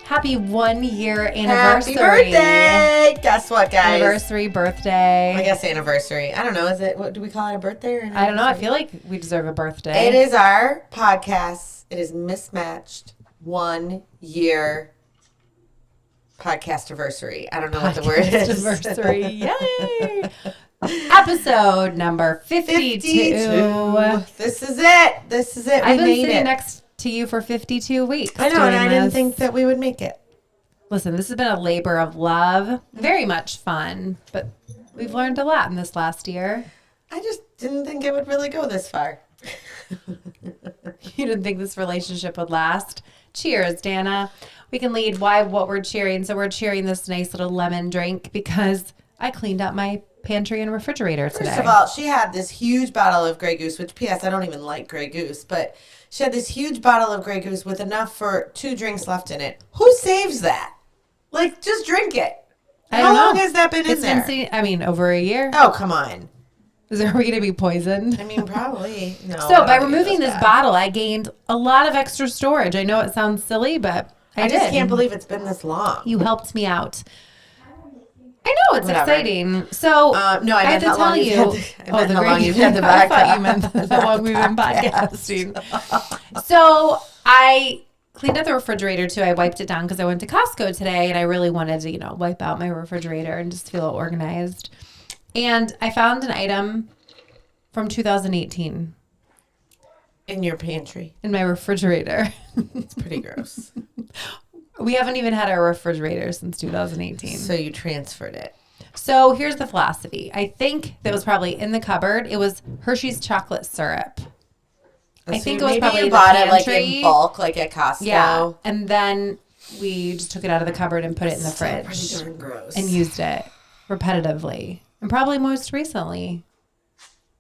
Happy 1 year anniversary. Happy birthday! Guess what, guys? Anniversary, birthday. I guess anniversary. I don't know. Is it, what do we call it, a birthday or an I don't know. I feel like we deserve a birthday. It is our podcast. It is Mismatched 1 year podcastaversary. I don't know what the word is. Anniversary. Yay! Episode number 52. This is it. This is it. I've been sitting next to you for 52 weeks. I know, and I didn't think that we would make it. Listen, this has been a labor of love. Very much fun, but we've learned a lot in this last year. I just didn't think it would really go this far. You didn't think this relationship would last? Cheers, Danna. We can lead what we're cheering. So we're cheering this nice little lemon drink because I cleaned out my pantry and refrigerator today. First of all, she had this huge bottle of Grey Goose, which, P.S., I don't even like Grey Goose, but she had this huge bottle of Grey Goose with enough for 2 drinks left in it. Who saves that? Like, just drink it. How long has that been in there? Over a year. Oh, come on. Are we going to be poisoned? I mean, probably. No. So by removing this bottle, I gained a lot of extra storage. I know it sounds silly, but I just can't believe it's been this long. You helped me out. I know, it's exciting. So no, I have to tell you. How long you've had the podcast. I thought you meant how long we've been podcasting. So I cleaned out the refrigerator too. I wiped it down because I went to Costco today and I really wanted to, wipe out my refrigerator and just feel organized. And I found an item from 2018. In your pantry. In my refrigerator. It's pretty gross. We haven't even had our refrigerator since 2018. So you transferred it. So here's the philosophy. I think that was probably in the cupboard. It was Hershey's chocolate syrup. I think it was probably you bought it like in bulk, like at Costco. Yeah, and then we just took it out of the cupboard and put it in the fridge. Pretty darn gross. And used it repetitively, and probably most recently.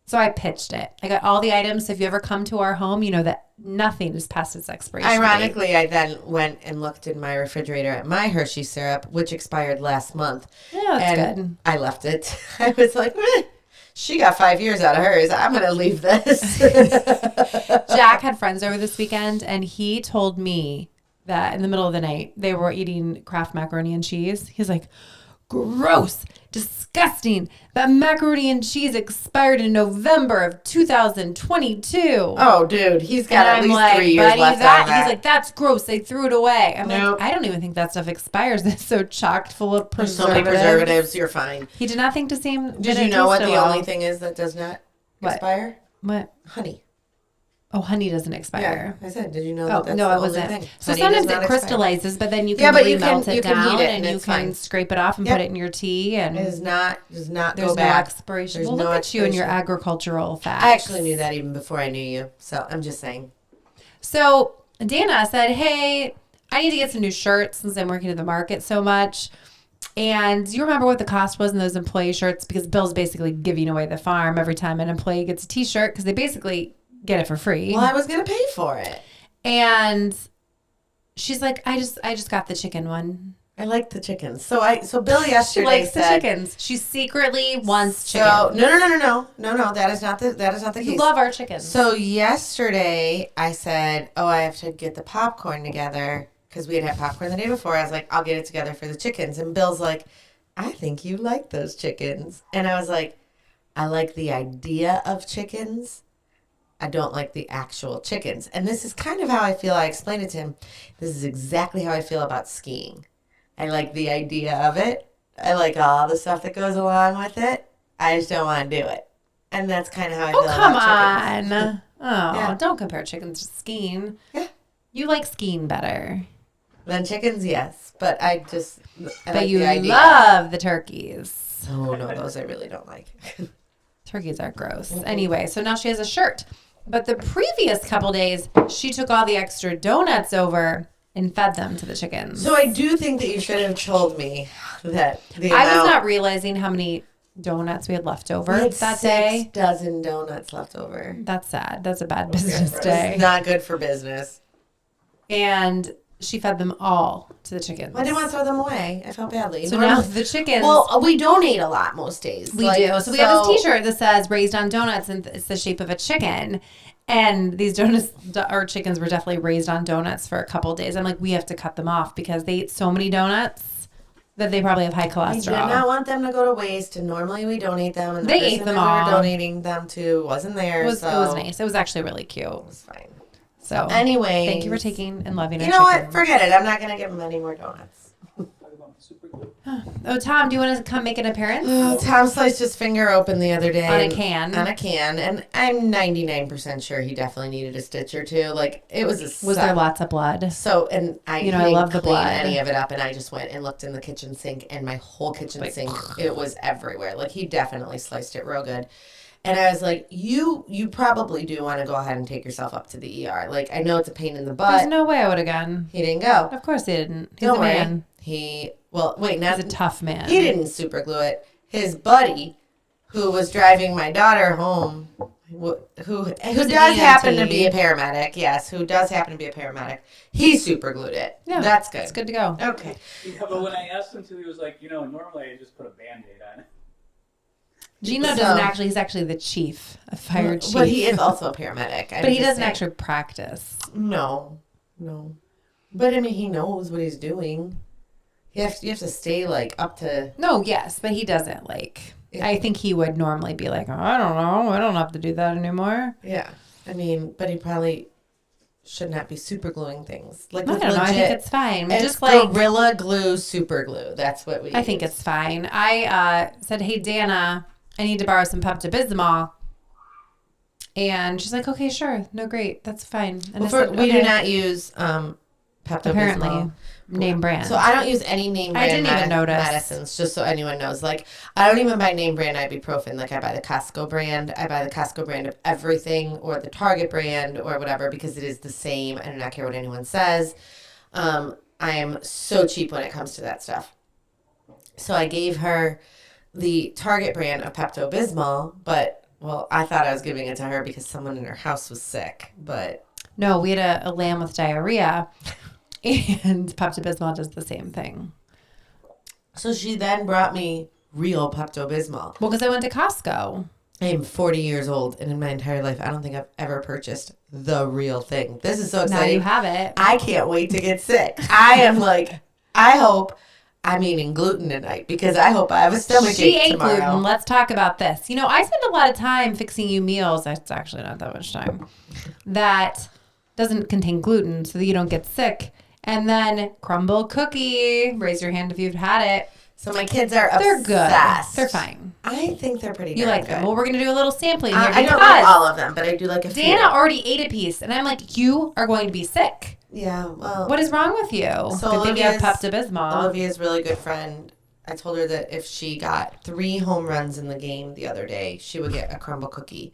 So I pitched it. I got all the items. So if you ever come to our home, you know that nothing is past its expiration Ironically, date. I then went and looked in my refrigerator at my Hershey syrup, which expired last month. Yeah, that's good. I left it. I was like, she got 5 years out of hers. I'm going to leave this. Jack had friends over this weekend, and he told me that in the middle of the night, they were eating Kraft macaroni and cheese. He's like, gross, disgusting. That macaroni and cheese expired in November of 2022. Oh, dude, he's got at least 3 years left on that. He's like, that's gross. They threw it away. I'm like, I don't even think that stuff expires. It's so chocked full of preservatives. So many preservatives, you're fine. He did not think the same. Did you know what the only thing is that does not expire? What? Honey. Oh, honey doesn't expire. Yeah, I said, did you know that that's no, the I wasn't. only thing? So Honey sometimes it crystallizes, but then you can melt it down and you can scrape it off and put it in your tea. And it does not go back. There's no expiration. Well, look at you and your agricultural facts. I actually knew that even before I knew you, so I'm just saying. So Danna said, hey, I need to get some new shirts since I'm working at the market so much. And do you remember what the cost was in those employee shirts? Because Bill's basically giving away the farm every time an employee gets a T-shirt because they basically get it for free. Well, I was going to pay for it. And she's like, I just got the chicken one. I like the chickens. So Bill yesterday she likes said, the chickens. She secretly wants chicken. No, that is not the case. You love our chickens. So yesterday I said, I have to get the popcorn together because we had popcorn the day before. I was like, I'll get it together for the chickens. And Bill's like, I think you like those chickens. And I was like, I like the idea of chickens. I don't like the actual chickens. And this is kind of how I feel. I explained it to him. This is exactly how I feel about skiing. I like the idea of it. I like all the stuff that goes along with it. I just don't want to do it. And that's kind of how I feel about chickens. Come on. Don't compare chickens to skiing. Yeah. You like skiing better. Than chickens, yes. But I like you the idea. Love the turkeys. Oh, no, those I really don't like. Turkeys are gross. Mm-hmm. Anyway, so now she has a shirt. But the previous couple days, she took all the extra donuts over and fed them to the chickens. So I do think that you should have told me that I was not realizing how many donuts we had left over that day. 6 dozen donuts left over. That's sad. That's a bad business day. It's not good for business. And she fed them all to the chickens. Well, I didn't want to throw them away. I felt badly. So now the chickens... Well, we donate a lot most days. We do. So we have this T-shirt that says Raised on Donuts, and it's the shape of a chicken. And these donuts, our chickens were definitely raised on donuts for a couple of days. I'm like, we have to cut them off because they ate so many donuts that they probably have high cholesterol. I did not want them to go to waste, and normally we donate them. And the They person ate them that all. we were donating them to wasn't there. It was nice. It was actually really cute. It was fine. So anyway, thank you for taking and loving our chickens. You know chickens. what? Forget it. I'm not going to give them any more donuts. Oh, Tom, do you want to come make an appearance? Oh, Tom sliced his finger open the other day. On a can. And I'm 99% sure he definitely needed a stitch or two. Like, it was a Was there lots of blood? So, and I I love the blood. any of it up, and I just went and looked in the kitchen sink, and my whole kitchen sink, it was everywhere. Like, he definitely sliced it real good. And I was like, you probably do want to go ahead and take yourself up to the ER. Like, I know it's a pain in the butt. There's no way I would have gone. He didn't go. Of course he didn't. He's Don't a man. He's a tough man. He didn't super glue it. His buddy, who was driving my daughter home, who does happen to be a paramedic, he super glued it. Yeah, that's good. It's good to go. Okay. Yeah, but when I asked him to, he was like, normally I just put a Band-Aid on it. Gino doesn't actually, he's actually the chief, a fire chief. But he is also a paramedic. But he doesn't actually practice. No. But I mean, he knows what he's doing. You have to stay like up to. No, yes, but he doesn't like. Yeah. I think he would normally be like, I don't know, I don't have to do that anymore. Yeah, I mean, but he probably should not be super gluing things. Like, I don't know. I think it's fine. It's just like Gorilla Glue super glue. That's what we. I think it's fine. I said, hey Danna, I need to borrow some Pepto-Bismol. And she's like, okay, sure. No, great. That's fine. And we do not use Pepto-Bismol. Apparently, name brand. So I don't use any name brand even notice. medicines, just so anyone knows. Like, I don't even buy name brand ibuprofen. Like, I buy the Costco brand. I buy the Costco brand of everything, or the Target brand, or whatever, because it is the same. I do not care what anyone says. I am so cheap when it comes to that stuff. So I gave her the Target brand of Pepto-Bismol, but, well, I thought I was giving it to her because someone in her house was sick, but... No, we had a lamb with diarrhea, and Pepto-Bismol does the same thing. So she then brought me real Pepto-Bismol. Well, because I went to Costco. I am 40 years old, and in my entire life, I don't think I've ever purchased the real thing. This is so exciting. Now you have it. I can't wait to get sick. I am like, I'm eating gluten tonight because I hope I have a stomach ache tomorrow. She ate gluten. Let's talk about this. I spend a lot of time fixing you meals. That's actually not that much time. That doesn't contain gluten so that you don't get sick. And then crumble cookie. Raise your hand if you've had it. So my kids are obsessed. They're good. They're fine. I think they're pretty good. You like them. Well, we're going to do a little sampling here. I don't like all of them, but I do like a few. Danna already ate a piece, and I'm like, you are going to be sick. Yeah, well. What is wrong with you? So good thing you have Pepto-Bismol. Olivia's really good friend. I told her that if she got 3 home runs in the game the other day, she would get a crumble cookie.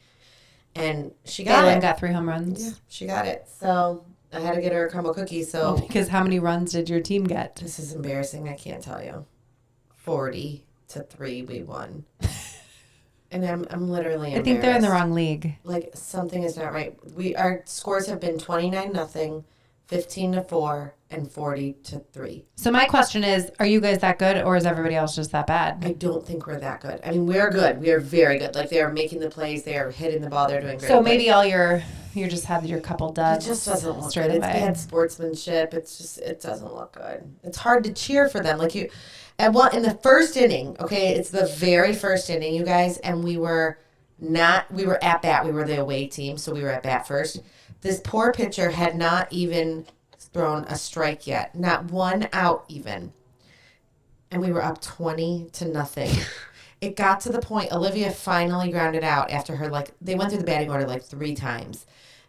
And she got it. Got 3 home runs? Yeah, she got it. So I had to get her a crumble cookie. So because how many runs did your team get? This is embarrassing. I can't tell you. 40-3 we won. And I'm literally embarrassed. I think they're in the wrong league. Like, something is not right. Our scores have been 29-0, 15-4, and 40-3. So my question is, are you guys that good, or is everybody else just that bad? I don't think we're that good. I mean, we're good. We are very good. Like, they are making the plays. They are hitting the ball. They're doing great. So maybe you just had your couple duds. It just doesn't look good. It's bad sportsmanship. It doesn't look good. It's hard to cheer for them. Like, in the first inning, okay, it's the very first inning, you guys, and we were at bat. We were the away team, so we were at bat first. This poor pitcher had not even thrown a strike yet. Not one out even. And we were up 20-0. It got to the point, Olivia finally grounded out after they went through the batting order 3 times.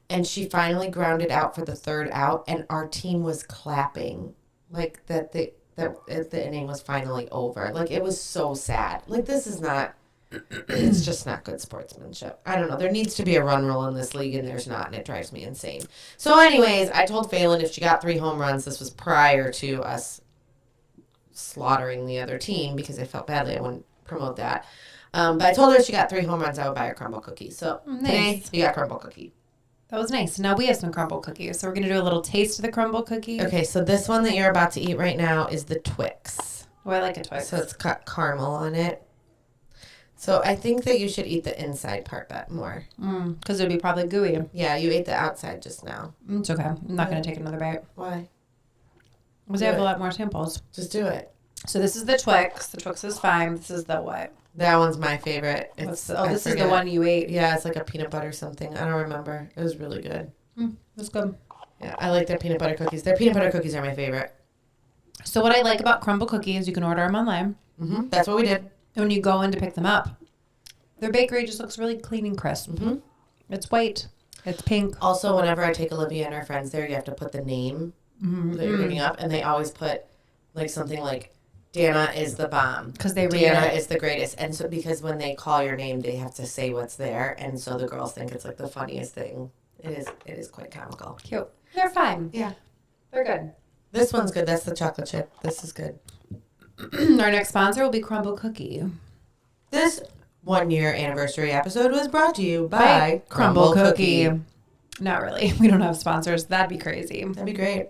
And she finally grounded out for the 3rd out, and our team was clapping. Like, that the inning was finally over. Like, it was so sad. Like, this is not, it's just not good sportsmanship. I don't know. There needs to be a run rule in this league, and there's not, and it drives me insane. So anyways, I told Phelan if she got 3 home runs, this was prior to us slaughtering the other team, because I felt badly I wouldn't promote that. But I told her if she got 3 home runs, I would buy her crumble cookie. So today, you got crumble cookie. That was nice. Now we have some crumble cookies. So we're going to do a little taste of the crumble cookie. Okay, so this one that you're about to eat right now is the Twix. Oh, I like a Twix. So it's got caramel on it. So I think that you should eat the inside part more. Because it would be probably gooey. Yeah, you ate the outside just now. It's okay. I'm not going to take another bite. Why? Because I have a lot more samples. Just do it. So this is the Twix. The Twix is fine. This is the what? That one's my favorite. This is the one you ate. Yeah, it's like a peanut butter something. I don't remember. It was really good. That's good. Yeah, I like their peanut butter cookies. Their peanut butter cookies are my favorite. So what I like about crumble cookies, you can order them online. That's what we did. And when you go in to pick them up, their bakery just looks really clean and crisp. It's white. It's pink. Also, whenever I take Olivia and her friends there, you have to put the name that you're picking up, and they always put like something like Danna is the bomb. Because they read Danna it. is the greatest. And so because when they call your name, they have to say what's there. And so the girls think it's like the funniest thing. It is quite comical. Cute. They're fine. Yeah. They're good. This one's good. That's the chocolate chip. This is good. Our next sponsor will be Crumble Cookie. This 1-year anniversary episode was brought to you by Crumble Cookie. Not really. We don't have sponsors. That'd be crazy. That'd be great.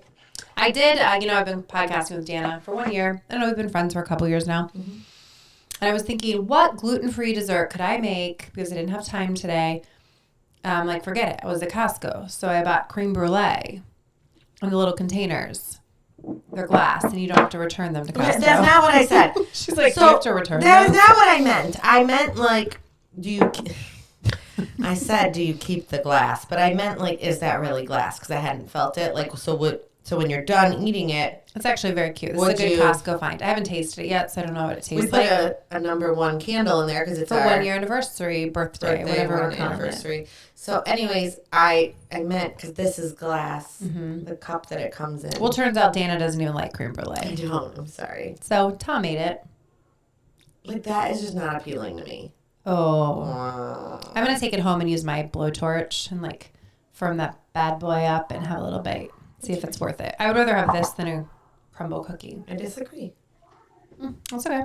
I did, I've been podcasting with Danna for 1 year. I know we've been friends for a couple years now. And I was thinking, what gluten-free dessert could I make? Because I didn't have time today. Forget it. I was at Costco. So I bought creme brulee in the little containers. They're glass, and you don't have to return them to Costco. That's not what I said. She's like, So, do you have to return That's them? not what I meant. I meant, like, do you... I said, do you keep the glass? But I meant, like, is that really glass? Because I hadn't felt it. Like, so when you're done eating it... It's actually very cute. This is a good Costco find. I haven't tasted it yet, so I don't know what it tastes like. We put a number 1 candle in there because it's for our 1 year anniversary, birthday, whatever we're calling it. So anyways, I meant, because this is glass, the cup that it comes in. Well, turns out Danna doesn't even like creme brulee. I don't. I'm sorry. So Tom ate it. Like, that is just not appealing to me. Oh. I'm going to take it home and use my blowtorch and, firm that bad boy up and have a little bite. See if it's worth it. I would rather have this than a crumble cookie. I disagree. That's okay.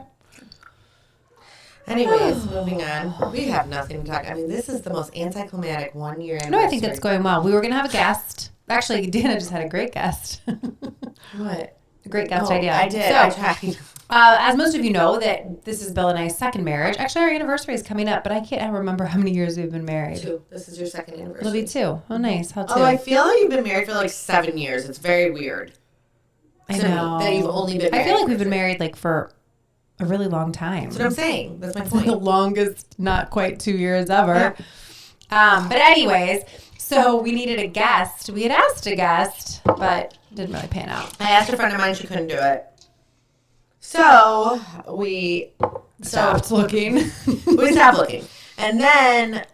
Anyways, moving on. We have nothing to talk. I mean, this is the most anticlimactic 1 year anniversary. No, I think it's going well. We were going to have a guest. Actually, Danna just had a great guest. What? A great guest idea. I did. So, I tried. As most of you know, that this is Bill and I's second marriage. Actually, our anniversary is coming up, but I can't remember how many years we've been married. 2. This is your second anniversary. It'll be 2. Oh, nice. How 2? Oh, I feel like you've been married for 7 years. It's very weird. I know. That you've only been married. I feel like we've been married for a really long time. That's what I'm saying. That's my The point. longest, not quite 2 years ever. Yeah. But anyways, so we needed a guest. We had asked a guest, but didn't really pan out. I asked a friend of mine. She couldn't do it. So we Stopped looking. we stopped looking. And then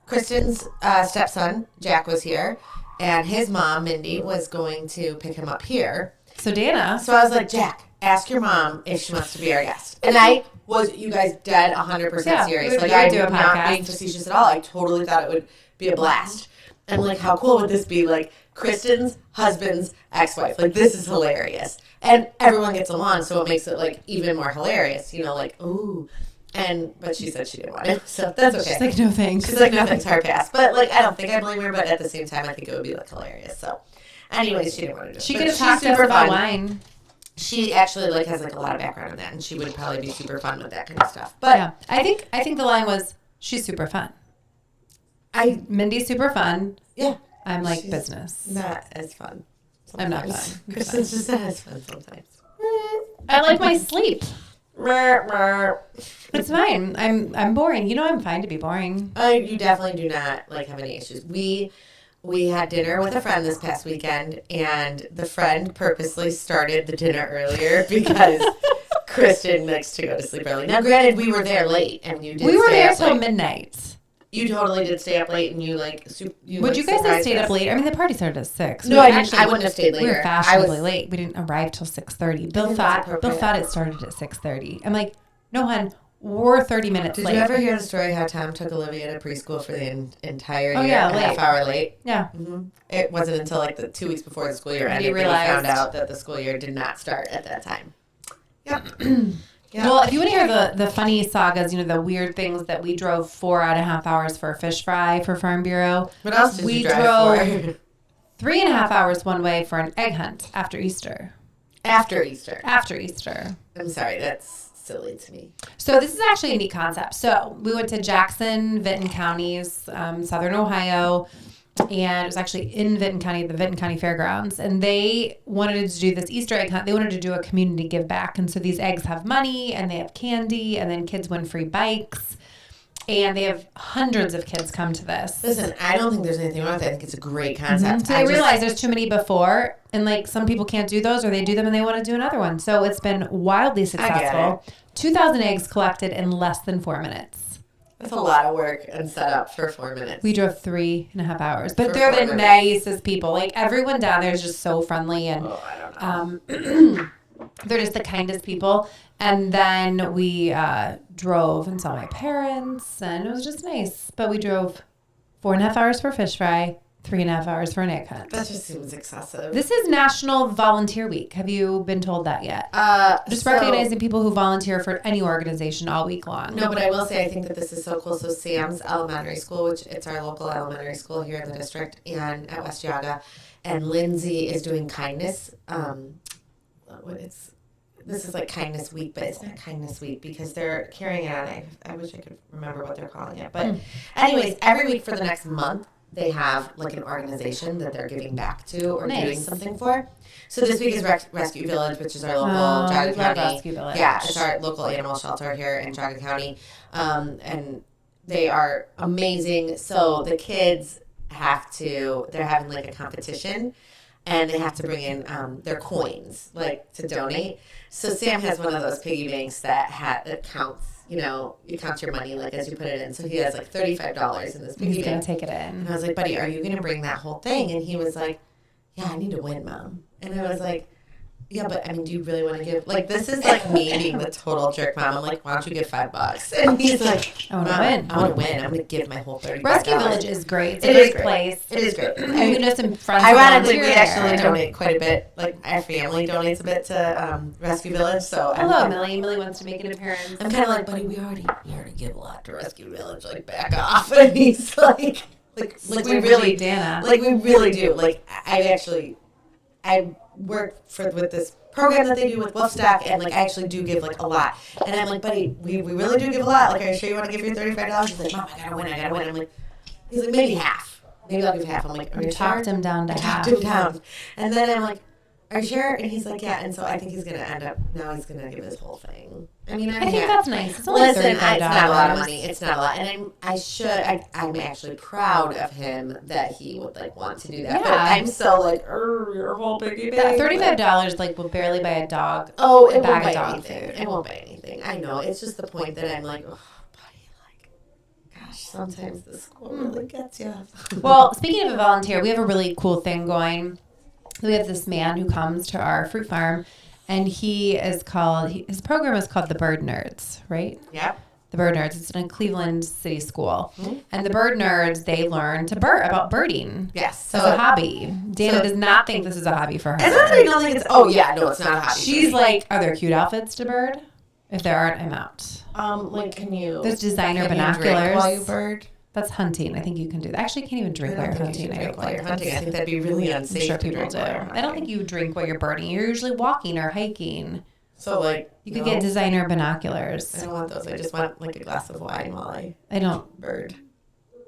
Kristen's stepson, Jack, was here. And his mom, Mindy, was going to pick him up here. So Danna. So I was like, Jack, ask your mom if she wants to be our guest. And I was, you guys, dead 100% serious. we I would do a did not podcast. being facetious at all. I totally thought it would be a blast. And how cool would this be? Kristen's husband's ex-wife. This is hilarious. And everyone gets along, so it makes it even more hilarious. Ooh. But she said she didn't want it, so that's okay. She's like, no thanks. She's like, no thanks, hard pass. But I don't think I blame her, but at the same time, I think it would be hilarious. So, anyways, she didn't want to do it. She But could have she's talked to us super about fun. wine. She actually has a lot of background in that, and she would probably be super fun with that kind of stuff. But Yeah, I think the line was, she's super fun. Mindy's super fun. Yeah, I'm she's business. not as fun. I'm not sometimes. fun. I'm Kristen's just not as fun sometimes. I like my sleep. It's fine. I'm boring. I'm fine to be boring. You definitely do not have any issues. We had dinner with a friend this past weekend, and the friend purposely started the dinner earlier because Kristen likes to go to sleep early. Now, granted, we were there late, and you did. We were stay there up till late. midnight. You totally did stay up late, and you Would you guys have stayed up late? I mean, the party started at 6. No, I didn't. I wouldn't have stayed later. We were fashionably late. We didn't arrive till 6:30. Bill think thought that's appropriate. it started at 6:30. I'm like, no, hon, we're 30 minutes Did late. you ever hear the story how Tom took Olivia to preschool for the entire year? Oh, yeah, a late. half hour late. Yeah. It wasn't until the 2 weeks before the school year ended that realized. he found out that the school year did not start at that time. Yep. Yeah. Well, if you want to hear the funny sagas, the weird things that we drove 4.5 hours for a fish fry for Farm Bureau. What else did we you drive drove 3.5 hours one way for an egg hunt after Easter. After Easter. After Easter. I'm sorry, that's silly to me. So this is actually a neat concept. So we went to Jackson, Vinton counties, Southern Ohio, and it was actually in Vinton County, the Vinton County Fairgrounds. And they wanted to do this Easter egg hunt. They wanted to do a community give back. And so these eggs have money and they have candy, and then kids win free bikes. And they have hundreds of kids come to this. Listen, I don't think there's anything wrong with it. I think it's a great concept. So I realized there's too many before, and like some people can't do those, or they do them and they want to do another one. So it's been wildly successful. 2,000 eggs collected in less than 4 minutes. That's a lot of work and setup for 4 minutes. We drove 3.5 hours, but For they're 4 the minutes. nicest people. Like everyone down there is just so friendly, and I don't know. they're just the kindest people. And then we drove and saw my parents, and it was just nice. But we drove 4.5 hours for fish fry, 3.5 hours for an egg hunt. That just seems excessive. This is National Volunteer Week. Have you been told that yet? Just recognizing people who volunteer for any organization all week long. No, but I will say I think that this is so cool. So Sam's Elementary School, which it's our local elementary school here in the district and at West Yaga, and Lindsay is doing kindness. This is like Kindness Week, but it's not Kindness Week because they're carrying it on. I wish I could remember what they're calling it. But anyways, every week for the next month, they have like an organization that they're giving back to or doing something for. So this week is Rescue Village, which is our local Jaga County. Rescue Village. Yeah, it's our local animal shelter here in Jaga County. And they are amazing. So the kids they're having like a competition. And they have to bring in their coins, like, to donate. So Sam has one of those piggy banks that counts, you count your money, like, as you put it in. So he has, like, $35 in this piggy bank. He's going to take it in. And I was like, buddy, are you going to bring that whole thing? And he was like, yeah, I need to win, Mom. And I was like, yeah, but, I mean, do you really want to give? Like, this is, like, me being the total jerk mom. I'm like, why don't you give $5? And he's like, I want to win. I want to win. I'm going to give my whole $35. Rescue Village is great. It's a great place. It is great. I mean, some friends. Ironically, we actually donate quite a bit. Like, our family donates a bit to Rescue Village. So hello, Millie. Millie wants to make an appearance. I'm kind of like, buddy, we already give a lot to Rescue Village. Like, back off. And he's like we really, Danna. like, we really do. Like, I work with this program that they do with Wolfstock, and like I actually do give like a lot. And I'm like, buddy, we really do give a lot. Like, are you sure you want to give your $35? He's like, Mom, I gotta win. I'm like, he's like, maybe half. Maybe I'll give half. I'm like, are you talked sure? him down to half. Talked him down. And then I'm like, are you sure? And he's like, yeah. And so I think he's gonna end up he's gonna give his whole thing. I mean, I think that's nice. It's only Listen, $35. it's not a lot of money. It's not a lot, and I'm actually proud of him that he would like want to do that. Yeah. But I'm so like, your whole piggy bank. $35 like will barely buy a dog. Oh, it a bag won't of buy dog anything. food. It won't buy anything. I know. It's just the point that I'm like, oh, buddy, like, gosh, sometimes the school really gets you. Well, speaking of a volunteer, we have a really cool thing going. We have this man who comes to our fruit farm, and his program is called the Bird Nerds, right? Yep. The Bird Nerds. It's in a Cleveland City school. Mm-hmm. And the Bird Nerds, they learn about birding. Yes. So a hobby. Danna does not think this is a hobby for her. I don't think it's, oh yeah, no, it's not a hobby. She's like, are there cute outfits to bird? If there aren't, I'm out. Like, there's designer binoculars. You drink while you bird? That's hunting. I think you can do that. Actually, you can't even drink while you're hunting. I think that'd be really unsafe. I'm sure people do. I don't think you drink while you're birding. You're usually walking or hiking. So, like, you could get designer binoculars. I don't want those. I just want like a glass of wine while I don't bird.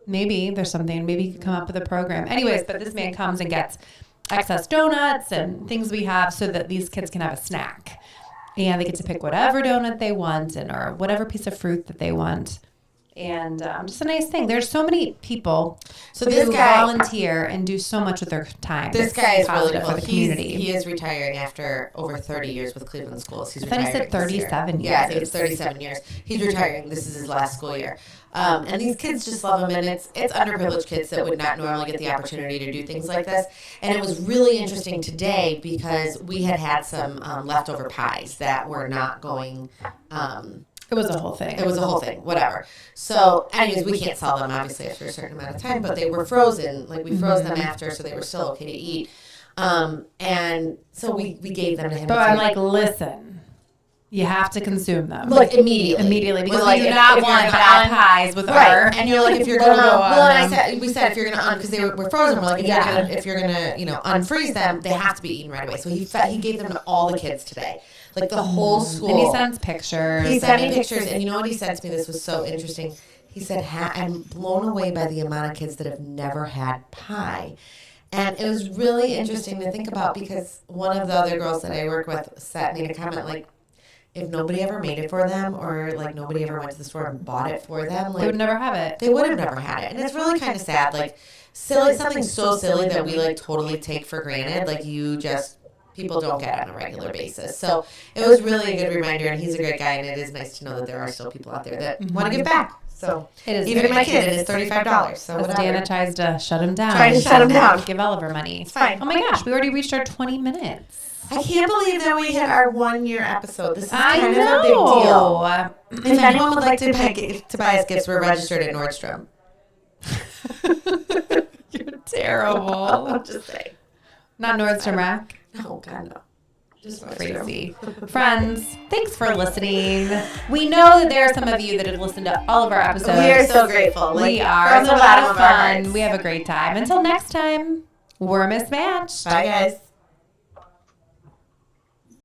Maybe there's something. Maybe you could come up with a program. Anyways, but this man comes and gets excess donuts and things we have so that these kids can have a snack, and they get to pick whatever donut they want or whatever piece of fruit that they want. And just a nice thing. There's so many people who volunteer and do so much with their time. This guy is really cool. For the community. He is retiring after over 30 years with Cleveland schools. He's retiring. I thought he said 37 years. Yeah, I think it's 37 years. He's retiring. This is his last school year. And these kids just love him, and it's underprivileged kids that would not normally get the opportunity to do things like this. And it was really interesting today because we had some leftover pies that were not going... It was a whole thing. It was a whole thing, whatever. So, anyways, we can't sell them, obviously, after a certain amount of time, but they were frozen. Like, we froze them after, so they were still okay to eat. And so we gave them to him. But I'm like, listen, You have to consume them. Like immediately. Because Like, we do not if you're want gonna bad pies with our... And you're like, if you're gonna, we said if you're gonna, because they were frozen, we're like, if you're gonna, unfreeze them, they have to be eaten right away. So he gave them to all the kids today, like the whole school. And he sends pictures. He sent me pictures, and you know what he said to me? This was so interesting. He said, I'm blown away by the amount of kids that have never had pie. And it was really interesting to think about, because one of the other girls that I work with made a comment like, if nobody ever made it for them, or like nobody ever went to the store and bought it for them, like they would never have it. They would have never had it. And it's really kind of sad. Like something so silly that we like totally take for granted. Like people don't get on a regular basis. So it was really a good reminder, and he's a great guy, and it is nice to know that there are still people out there that want to give back. So it is even my kid, it is $35. So whatever. Danna tries to shut him down. Trying to shut him down. Give Oliver money. It's fine. Oh my gosh, we already reached our 20 minutes. I can't believe that we hit our 1 year episode. This is kind of a big deal. If anyone would like to buy us gifts, we're registered at Nordstrom. You're terrible. I'm just saying. Not Nordstrom Rack. No, God, no. Just crazy. Friends, thanks for listening. We know that there are some of you that have listened to all of our episodes. We are so grateful. We are. It's a lot of fun. We have a great time. Until next time, we're mismatched. Bye, guys.